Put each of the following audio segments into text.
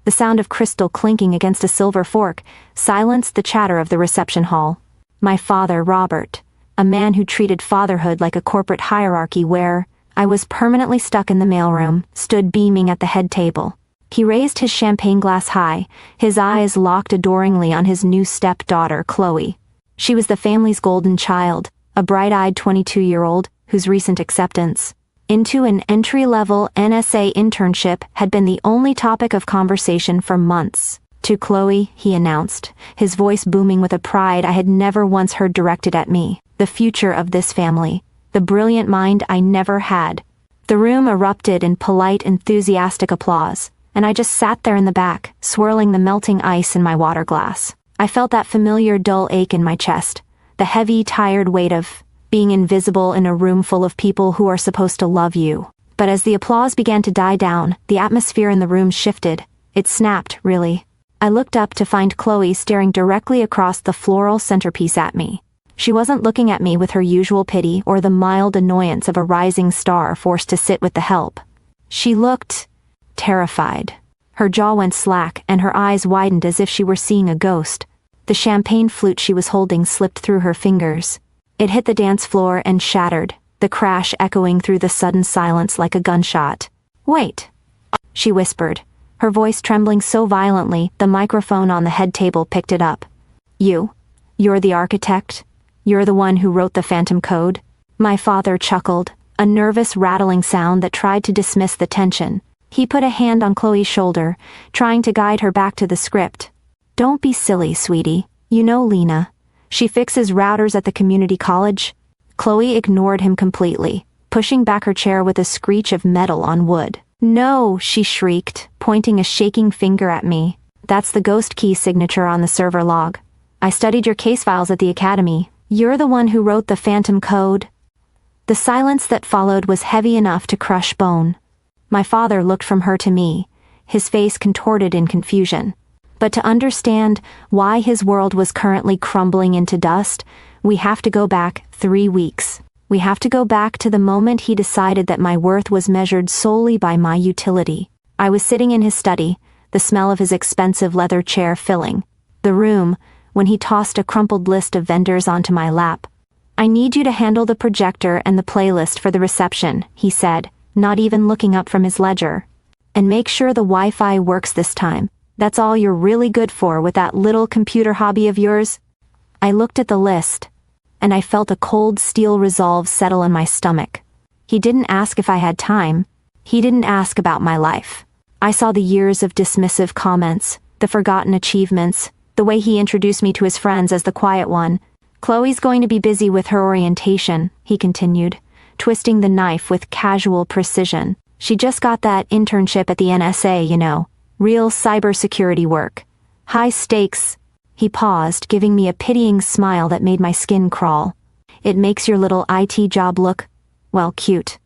The sound of crystal clinking against a silver fork silenced the chatter of the reception hall. My father, Robert, a man who treated fatherhood like a corporate hierarchy where I was permanently stuck in the mailroom, stood beaming at the head table. He raised his champagne glass high, his eyes locked adoringly on his new stepdaughter, Chloe. She was the family's golden child, a bright-eyed 22-year-old whose recent acceptance into an entry-level NSA internship had been the only topic of conversation for months. To Chloe, he announced, his voice booming with a pride I had never once heard directed at me. The future of this family. The brilliant mind I never had. The room erupted in polite, enthusiastic applause, and I just sat there in the back, swirling the melting ice in my water glass. I felt that familiar dull ache in my chest, the heavy, tired weight of being invisible in a room full of people who are supposed to love you. But as the applause began to die down, the atmosphere in the room shifted. It snapped, really. I looked up to find Chloe staring directly across the floral centerpiece at me. She wasn't looking at me with her usual pity or the mild annoyance of a rising star forced to sit with the help. She looked terrified. Her jaw went slack and her eyes widened as if she were seeing a ghost. The champagne flute she was holding slipped through her fingers. It hit the dance floor and shattered, the crash echoing through the sudden silence like a gunshot. "Wait," she whispered, her voice trembling so violently the microphone on the head table picked it up. You're the architect? You're the one who wrote the phantom code?" My father chuckled, a nervous rattling sound that tried to dismiss the tension. He put a hand on Chloe's shoulder, trying to guide her back to the script. "Don't be silly, sweetie. You know Lena. She fixes routers at the community college." Chloe ignored him completely, pushing back her chair with a screech of metal on wood. "No," she shrieked, pointing a shaking finger at me. "That's the ghost key signature on the server log. I studied your case files at the academy. You're the one who wrote the phantom code." The silence that followed was heavy enough to crush bone. My father looked from her to me, his face contorted in confusion. But to understand why his world was currently crumbling into dust, we have to go back 3 weeks. We have to go back to the moment he decided that my worth was measured solely by my utility. I was sitting in his study, the smell of his expensive leather chair filling the room, when he tossed a crumpled list of vendors onto my lap. "I need you to handle the projector and the playlist for the reception," he said, not even looking up from his ledger. "And make sure the Wi-Fi works this time. That's all you're really good for with that little computer hobby of yours." I looked at the list, and I felt a cold steel resolve settle in my stomach. He didn't ask if I had time. He didn't ask about my life. I saw the years of dismissive comments, the forgotten achievements, the way he introduced me to his friends as the quiet one. "Chloe's going to be busy with her orientation," he continued, twisting the knife with casual precision. "She just got that internship at the NSA, you know. Real cybersecurity work. High stakes." He paused, giving me a pitying smile that made my skin crawl. "It makes your little IT job look, well, cute.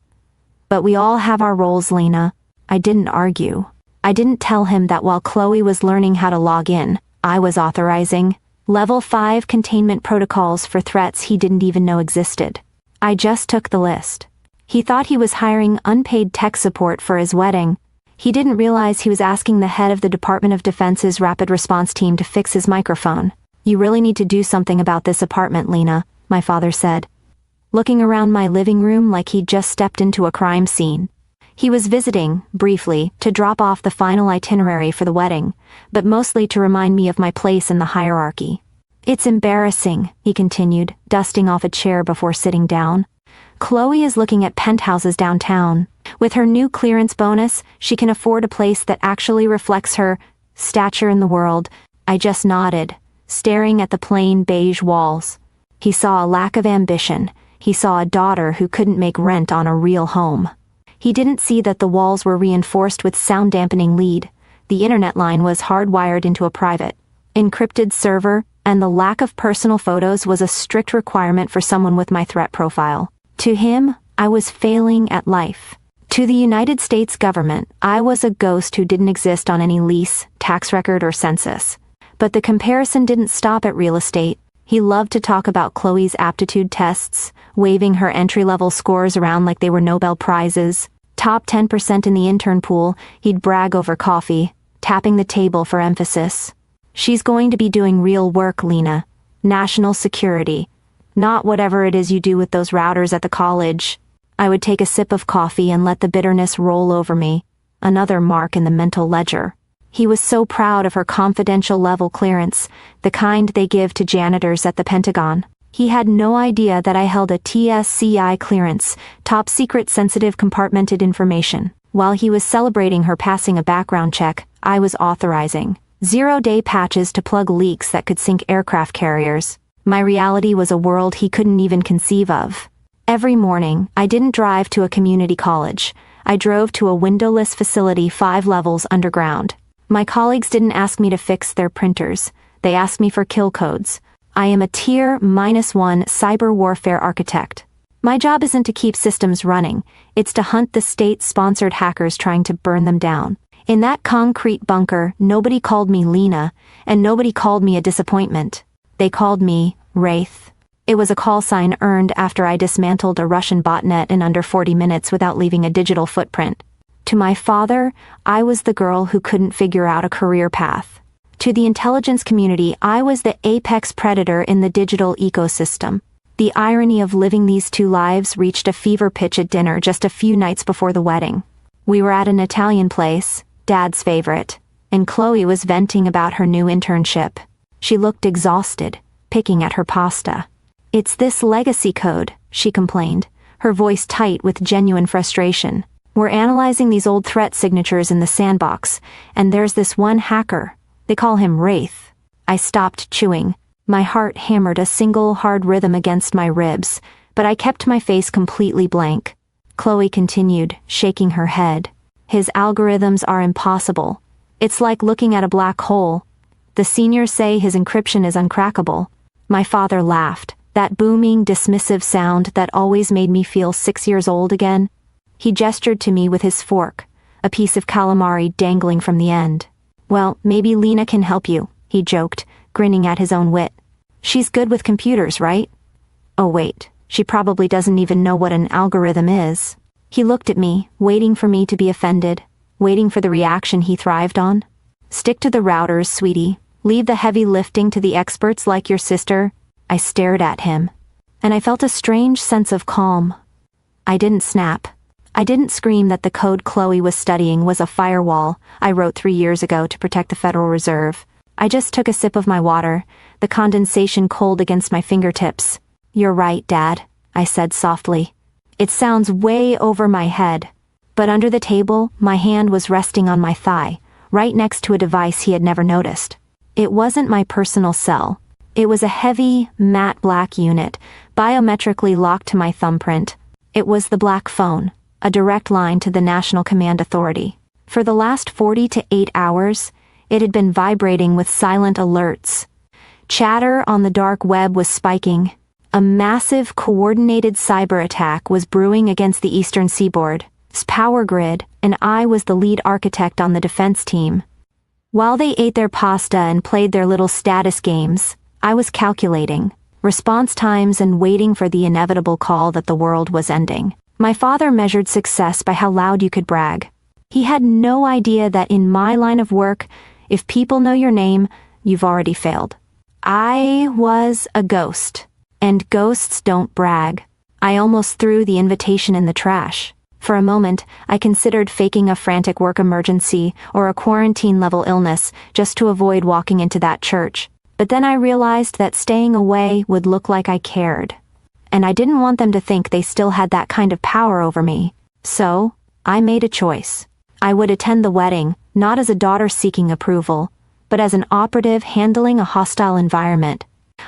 But we all have our roles, Lena." I didn't argue. I didn't tell him that while Chloe was learning how to log in, I was authorizing Level 5 containment protocols for threats he didn't even know existed. I just took the list. He thought he was hiring unpaid tech support for his wedding. He didn't realize he was asking the head of the Department of Defense's rapid response team to fix his microphone. "You really need to do something about this apartment, Lena," my father said, looking around my living room like he'd just stepped into a crime scene. He was visiting, briefly, to drop off the final itinerary for the wedding, but mostly to remind me of my place in the hierarchy. "It's embarrassing," he continued, dusting off a chair before sitting down. "Chloe is looking at penthouses downtown. With her new clearance bonus, she can afford a place that actually reflects her stature in the world." I just nodded, staring at the plain beige walls. He saw a lack of ambition. He saw a daughter who couldn't make rent on a real home. He didn't see that the walls were reinforced with sound-dampening lead. The internet line was hardwired into a private, encrypted server, and the lack of personal photos was a strict requirement for someone with my threat profile. To him, I was failing at life. To the United States government, I was a ghost who didn't exist on any lease, tax record, or census. But the comparison didn't stop at real estate. He loved to talk about Chloe's aptitude tests, waving her entry-level scores around like they were Nobel Prizes. Top 10% in the intern pool, he'd brag over coffee. tapping the table for emphasis. She's going to be doing real work, Lena. National security. Not whatever it is you do with those routers at the college. I would take a sip of coffee and let the bitterness roll over me. Another mark in the mental ledger. He was so proud of her confidential level clearance, the kind they give to janitors at the Pentagon. He had no idea that I held a TSCI clearance, top secret sensitive compartmented information. While he was celebrating her passing a background check, I was authorizing 0-day patches to plug leaks that could sink aircraft carriers. My reality was a world he couldn't even conceive of. Every morning, I didn't drive to a community college. I drove to a windowless facility 5 levels underground. My colleagues didn't ask me to fix their printers. They asked me for kill codes. I am a Tier -1 cyber warfare architect. My job isn't to keep systems running, it's to hunt the state-sponsored hackers trying to burn them down. In that concrete bunker, nobody called me Lena, and nobody called me a disappointment. They called me Wraith. It was a call sign earned after I dismantled a Russian botnet in under 40 minutes without leaving a digital footprint. To my father, I was the girl who couldn't figure out a career path. To the intelligence community, I was the apex predator in the digital ecosystem. The irony of living these two lives reached a fever pitch at dinner just a few nights before the wedding. We were at an Italian place, Dad's favorite, and Chloe was venting about her new internship. She looked exhausted, picking at her pasta. "It's this legacy code," she complained, her voice tight with genuine frustration. "We're analyzing these old threat signatures in the sandbox, and there's this one hacker. They call him Wraith." I stopped chewing. My heart hammered a single hard rhythm against my ribs, but I kept my face completely blank. Chloe continued, shaking her head. "His algorithms are impossible. It's like looking at a black hole. The seniors say his encryption is uncrackable." My father laughed, that booming, dismissive sound that always made me feel 6 years old again. He gestured to me with his fork, a piece of calamari dangling from the end. "Well, maybe Lena can help you," he joked, grinning at his own wit. "She's good with computers, right?" "Oh wait, she probably doesn't even know what an algorithm is." He looked at me, waiting for me to be offended, waiting for the reaction he thrived on. "Stick to the routers, sweetie. Leave the heavy lifting to the experts like your sister." I stared at him, and I felt a strange sense of calm. I didn't snap. I didn't scream that the code Chloe was studying was a firewall I wrote 3 years ago to protect the Federal Reserve. I just took a sip of my water, the condensation cold against my fingertips. "You're right, Dad," I said softly. "It sounds way over my head." But under the table, my hand was resting on my thigh, right next to a device he had never noticed. It wasn't my personal cell. It was a heavy, matte black unit, biometrically locked to my thumbprint. It was the black phone, a direct line to the National Command Authority. For the last 48 hours, it had been vibrating with silent alerts. Chatter on the dark web was spiking. A massive, coordinated cyber attack was brewing against the eastern seaboard, power grid, and I was the lead architect on the defense team. While they ate their pasta and played their little status games, I was calculating response times and waiting for the inevitable call that the world was ending. My father measured success by how loud you could brag. He had no idea that in my line of work, if people know your name, you've already failed. I was a ghost, and ghosts don't brag. I almost threw the invitation in the trash. For a moment, I considered faking a frantic work emergency or a quarantine-level illness just to avoid walking into that church. But then I realized that staying away would look like I cared. And I didn't want them to think they still had that kind of power over me. So, I made a choice. I would attend the wedding, not as a daughter seeking approval, but as an operative handling a hostile environment.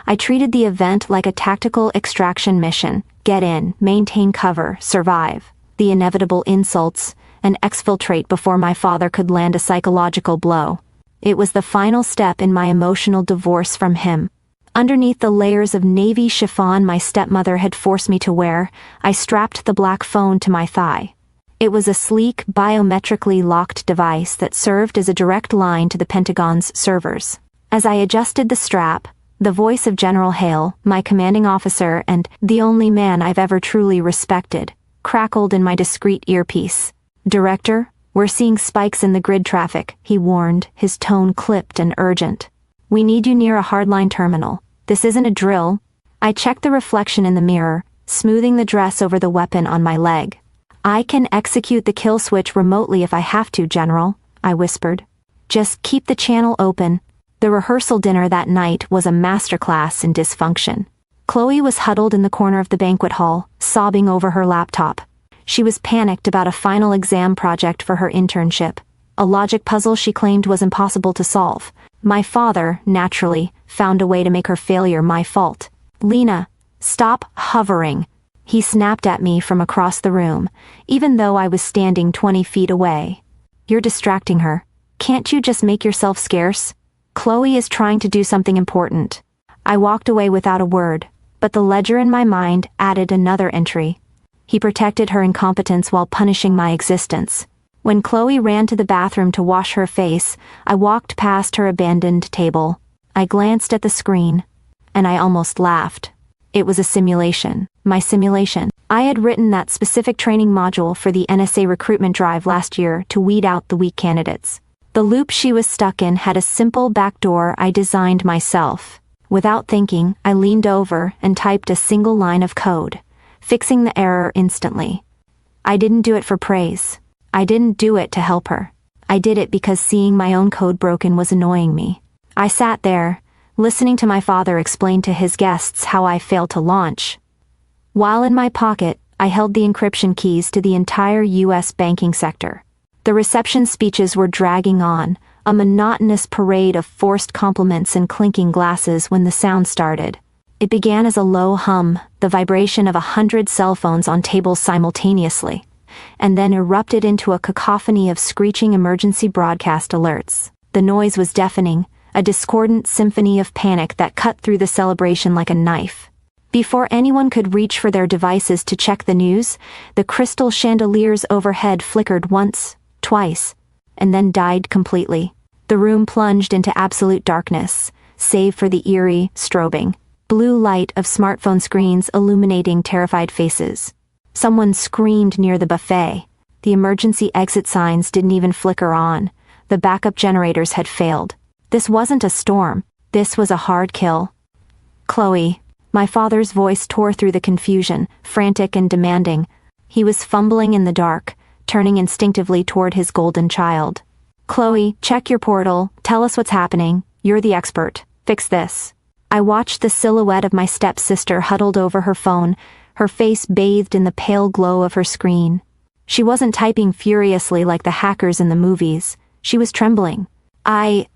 I treated the event like a tactical extraction mission. Get in, maintain cover, survive the inevitable insults, and exfiltrate before my father could land a psychological blow. It was the final step in my emotional divorce from him. Underneath the layers of navy chiffon my stepmother had forced me to wear, I strapped the black phone to my thigh. It was a sleek, biometrically locked device that served as a direct line to the Pentagon's servers. As I adjusted the strap, the voice of General Hale, my commanding officer and the only man I've ever truly respected, crackled in my discreet earpiece. "Director, "We're seeing spikes in the grid traffic," he warned, his tone clipped and urgent. "We need you near a hardline terminal. This isn't a drill." I checked the reflection in the mirror, smoothing the dress over the weapon on my leg. "I can execute the kill switch remotely if I have to, General," I whispered. "Just keep the channel open." The rehearsal dinner that night was a masterclass in dysfunction. Chloe was huddled in the corner of the banquet hall, sobbing over her laptop. She was panicked about a final exam project for her internship, a logic puzzle she claimed was impossible to solve. My father, naturally, found a way to make her failure my fault. "Lena, stop hovering," he snapped at me from across the room, even though I was standing 20 feet away. "You're distracting her. Can't you just make yourself scarce? Chloe is trying to do something important." I walked away without a word, but the ledger in my mind added another entry. He protected her incompetence while punishing my existence. When Chloe ran to the bathroom to wash her face, I walked past her abandoned table. I glanced at the screen, and I almost laughed. It was a simulation. My simulation. I had written that specific training module for the NSA recruitment drive last year to weed out the weak candidates. The loop she was stuck in had a simple backdoor I designed myself. Without thinking, I leaned over and typed a single line of code, fixing the error instantly. I didn't do it for praise. I didn't do it to help her. I did it because seeing my own code broken was annoying me. I sat there, listening to my father explain to his guests how I failed to launch. While in my pocket, I held the encryption keys to the entire U.S. banking sector. The reception speeches were dragging on, a monotonous parade of forced compliments and clinking glasses when the sound started. It began as a low hum, the vibration of 100 cell phones on tables simultaneously, and then erupted into a cacophony of screeching emergency broadcast alerts. The noise was deafening, a discordant symphony of panic that cut through the celebration like a knife. Before anyone could reach for their devices to check the news, the crystal chandeliers overhead flickered once, twice, and then died completely. The room plunged into absolute darkness, save for the eerie, strobing blue light of smartphone screens illuminating terrified faces. Someone screamed near the buffet. The emergency exit signs didn't even flicker on. The backup generators had failed. This wasn't a storm. This was a hard kill. "Chloe." My father's voice tore through the confusion, frantic and demanding. He was fumbling in the dark, turning instinctively toward his golden child. "Chloe, check your portal, tell us what's happening. You're the expert. Fix this." I watched the silhouette of my stepsister huddled over her phone, her face bathed in the pale glow of her screen. She wasn't typing furiously like the hackers in the movies. She was trembling. I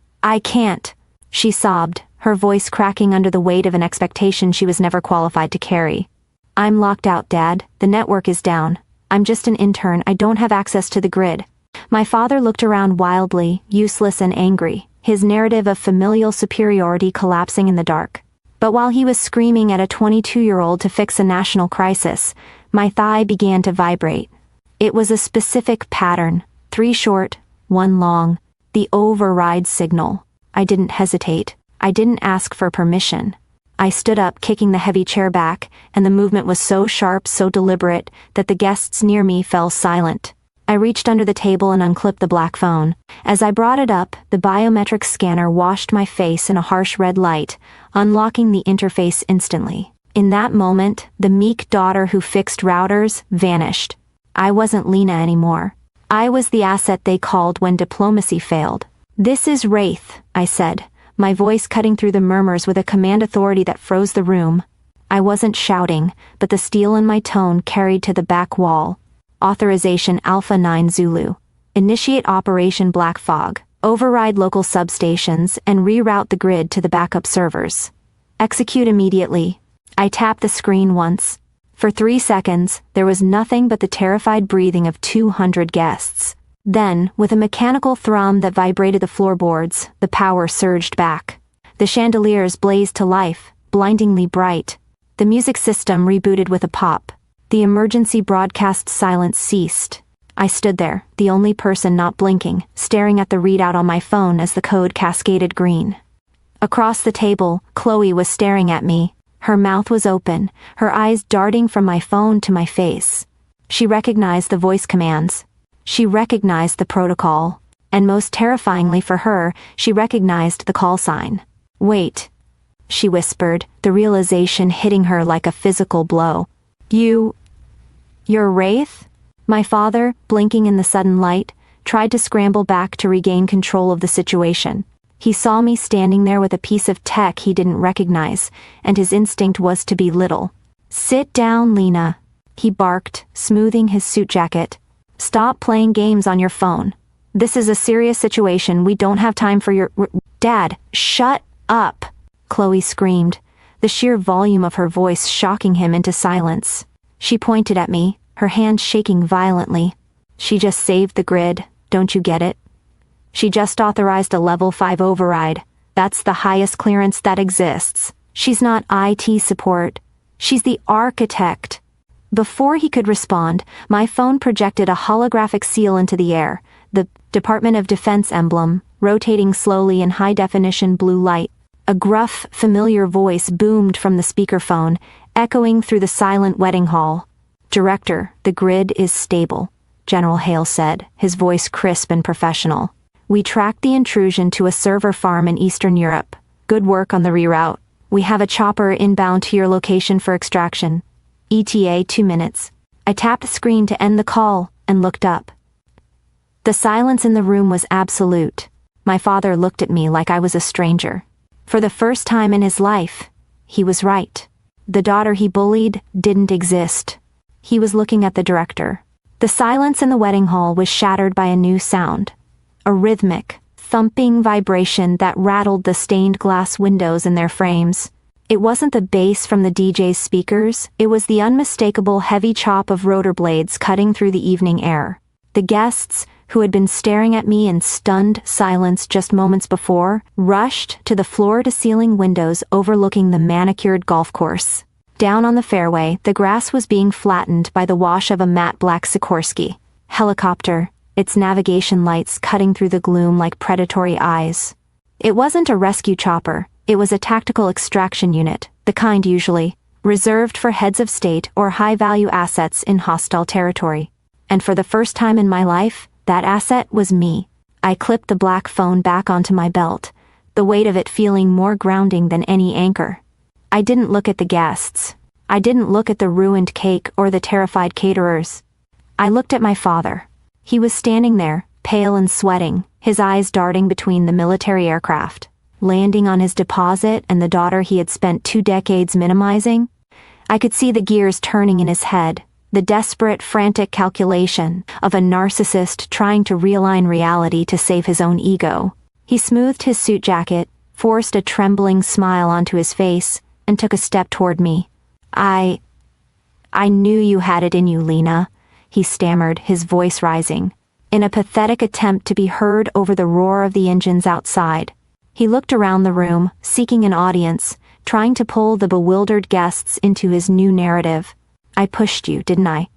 can't," she sobbed, her voice cracking under the weight of an expectation she was never qualified to carry. "I'm locked out, Dad. The network is down. I'm just an intern. I don't have access to the grid." My father looked around wildly, useless and angry, his narrative of familial superiority collapsing in the dark. But while he was screaming at a 22-year-old to fix a national crisis, my thigh began to vibrate. It was a specific pattern, 3 short, 1 long, the override signal. I didn't hesitate. I didn't ask for permission. I stood up, kicking the heavy chair back, and the movement was so sharp, so deliberate, that the guests near me fell silent. I reached under the table and unclipped the black phone. As I brought it up, the biometric scanner washed my face in a harsh red light, unlocking the interface instantly. In that moment, the meek daughter who fixed routers vanished. I wasn't Lena anymore. I was the asset they called when diplomacy failed. "This is Wraith," I said, my voice cutting through the murmurs with a command authority that froze the room. I wasn't shouting, but the steel in my tone carried to the back wall. "Authorization Alpha 9 Zulu. Initiate Operation Black Fog. Override local substations and reroute the grid to the backup servers. Execute immediately." I tapped the screen once. For 3 seconds, there was nothing but the terrified breathing of 200 guests. Then, with a mechanical thrum that vibrated the floorboards, the power surged back. The chandeliers blazed to life, blindingly bright. The music system rebooted with a pop. The emergency broadcast silence ceased. I stood there, the only person not blinking, staring at the readout on my phone as the code cascaded green. Across the table, Chloe was staring at me. Her mouth was open, her eyes darting from my phone to my face. She recognized the voice commands. She recognized the protocol. And most terrifyingly for her, she recognized the call sign. "Wait," she whispered, the realization hitting her like a physical blow. You're Wraith?" My father, blinking in the sudden light, tried to scramble back to regain control of the situation. He saw me standing there with a piece of tech he didn't recognize, and his instinct was to belittle. "Sit down, Lena," he barked, smoothing his suit jacket. "Stop playing games on your phone. This is a serious situation. We don't have time for your Dad, shut up," Chloe screamed, the sheer volume of her voice shocking him into silence. She pointed at me, her hand shaking violently. "She just saved the grid, don't you get it? She just authorized a level 5 override. That's the highest clearance that exists. She's not IT support. She's the architect." Before he could respond, my phone projected a holographic seal into the air, the Department of Defense emblem, rotating slowly in high-definition blue light. A gruff, familiar voice boomed from the speakerphone, echoing through the silent wedding hall. "Director, the grid is stable," General Hale said, his voice crisp and professional. "We tracked the intrusion to a server farm in Eastern Europe. Good work on the reroute. We have a chopper inbound to your location for extraction. ETA 2 minutes. I tapped the screen to end the call and looked up. The silence in the room was absolute. My father looked at me like I was a stranger. For the first time in his life, he was right. The daughter he bullied didn't exist. He was looking at the director. The silence in the wedding hall was shattered by a new sound. A rhythmic, thumping vibration that rattled the stained glass windows in their frames. It wasn't the bass from the DJ's speakers, it was the unmistakable heavy chop of rotor blades cutting through the evening air. The guests, who had been staring at me in stunned silence just moments before, rushed to the floor-to-ceiling windows overlooking the manicured golf course. Down on the fairway, the grass was being flattened by the wash of a matte black Sikorsky helicopter, its navigation lights cutting through the gloom like predatory eyes. It wasn't a rescue chopper, it was a tactical extraction unit, the kind usually reserved for heads of state or high-value assets in hostile territory. And for the first time in my life, that asset was me. I clipped the black phone back onto my belt, the weight of it feeling more grounding than any anchor. I didn't look at the guests. I didn't look at the ruined cake or the terrified caterers. I looked at my father. He was standing there, pale and sweating, his eyes darting between the military aircraft, landing on his deposit and the daughter he had spent 2 decades minimizing. I could see the gears turning in his head, the desperate, frantic calculation of a narcissist trying to realign reality to save his own ego. He smoothed his suit jacket, forced a trembling smile onto his face, and took a step toward me. I knew you had it in you, Lena," he stammered, his voice rising, in a pathetic attempt to be heard over the roar of the engines outside. He looked around the room, seeking an audience, trying to pull the bewildered guests into his new narrative. "I pushed you, didn't I?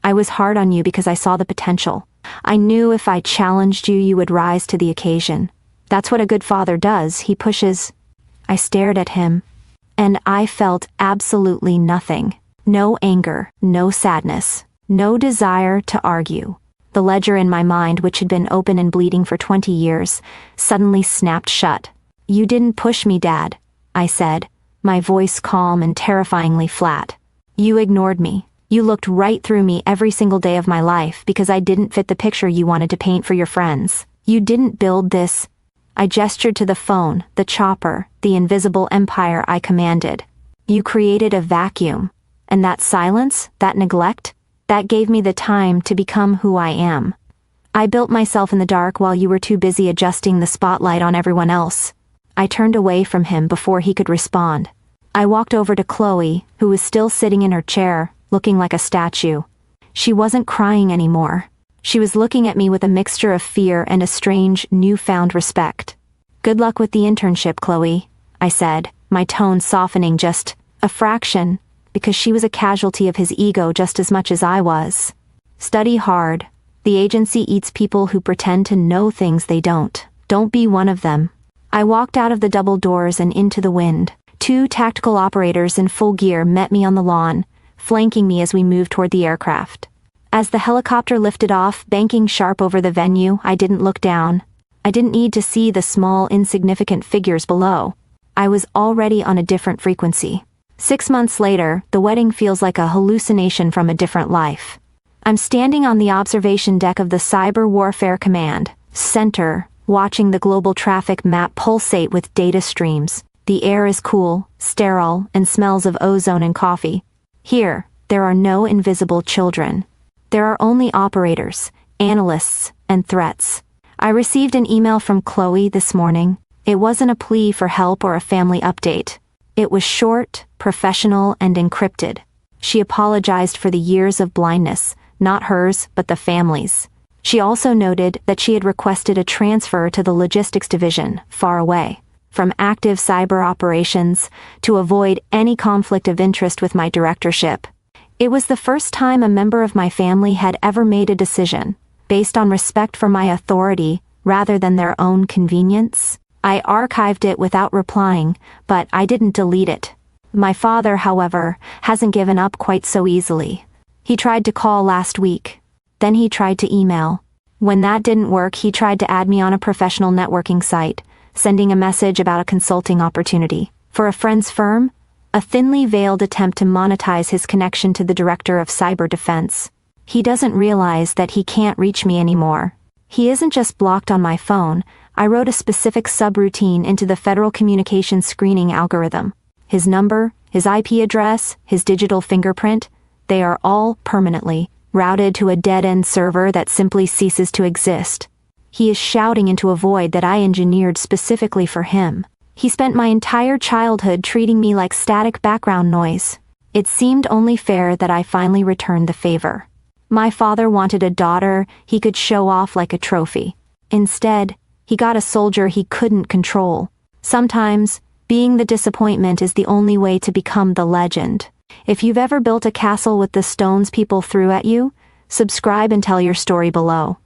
I was hard on you because I saw the potential. I knew if I challenged you, you would rise to the occasion. That's what a good father does, he pushes." I stared at him, and I felt absolutely nothing. No anger, no sadness, no desire to argue. The ledger in my mind, which had been open and bleeding for 20 years, suddenly snapped shut. "You didn't push me, Dad," I said, my voice calm and terrifyingly flat. "You ignored me. You looked right through me every single day of my life because I didn't fit the picture you wanted to paint for your friends. You didn't build this." I gestured to the phone, the chopper, the invisible empire I commanded. "You created a vacuum. And that silence, that neglect, that gave me the time to become who I am. I built myself in the dark while you were too busy adjusting the spotlight on everyone else." I turned away from him before he could respond. I walked over to Chloe, who was still sitting in her chair, looking like a statue. She wasn't crying anymore. She was looking at me with a mixture of fear and a strange, newfound respect. "Good luck with the internship, Chloe," I said, my tone softening just a fraction, because she was a casualty of his ego just as much as I was. "Study hard. The agency eats people who pretend to know things they don't. Don't be one of them." I walked out of the double doors and into the wind. 2 tactical operators in full gear met me on the lawn, flanking me as we moved toward the aircraft. As the helicopter lifted off, banking sharp over the venue, I didn't look down. I didn't need to see the small, insignificant figures below. I was already on a different frequency. 6 months later, the wedding feels like a hallucination from a different life. I'm standing on the observation deck of the Cyber Warfare Command Center, watching the global traffic map pulsate with data streams. The air is cool, sterile, and smells of ozone and coffee. Here, there are no invisible children. There are only operators, analysts, and threats. I received an email from Chloe this morning. It wasn't a plea for help or a family update. It was short, professional, and encrypted. She apologized for the years of blindness, not hers, but the family's. She also noted that she had requested a transfer to the logistics division, far away from active cyber operations, to avoid any conflict of interest with my directorship. It was the first time a member of my family had ever made a decision, based on respect for my authority, rather than their own convenience. I archived it without replying, but I didn't delete it. My father, however, hasn't given up quite so easily. He tried to call last week. Then he tried to email. When that didn't work, he tried to add me on a professional networking site, sending a message about a consulting opportunity for a friend's firm, a thinly veiled attempt to monetize his connection to the director of cyber defense. He doesn't realize that he can't reach me anymore. He isn't just blocked on my phone. I wrote a specific subroutine into the Federal Communications Screening algorithm. His number, his IP address, his digital fingerprint, they are all permanently routed to a dead-end server that simply ceases to exist. He is shouting into a void that I engineered specifically for him. He spent my entire childhood treating me like static background noise. It seemed only fair that I finally returned the favor. My father wanted a daughter he could show off like a trophy. Instead, he got a soldier he couldn't control. Sometimes, being the disappointment is the only way to become the legend. If you've ever built a castle with the stones people threw at you, subscribe and tell your story below.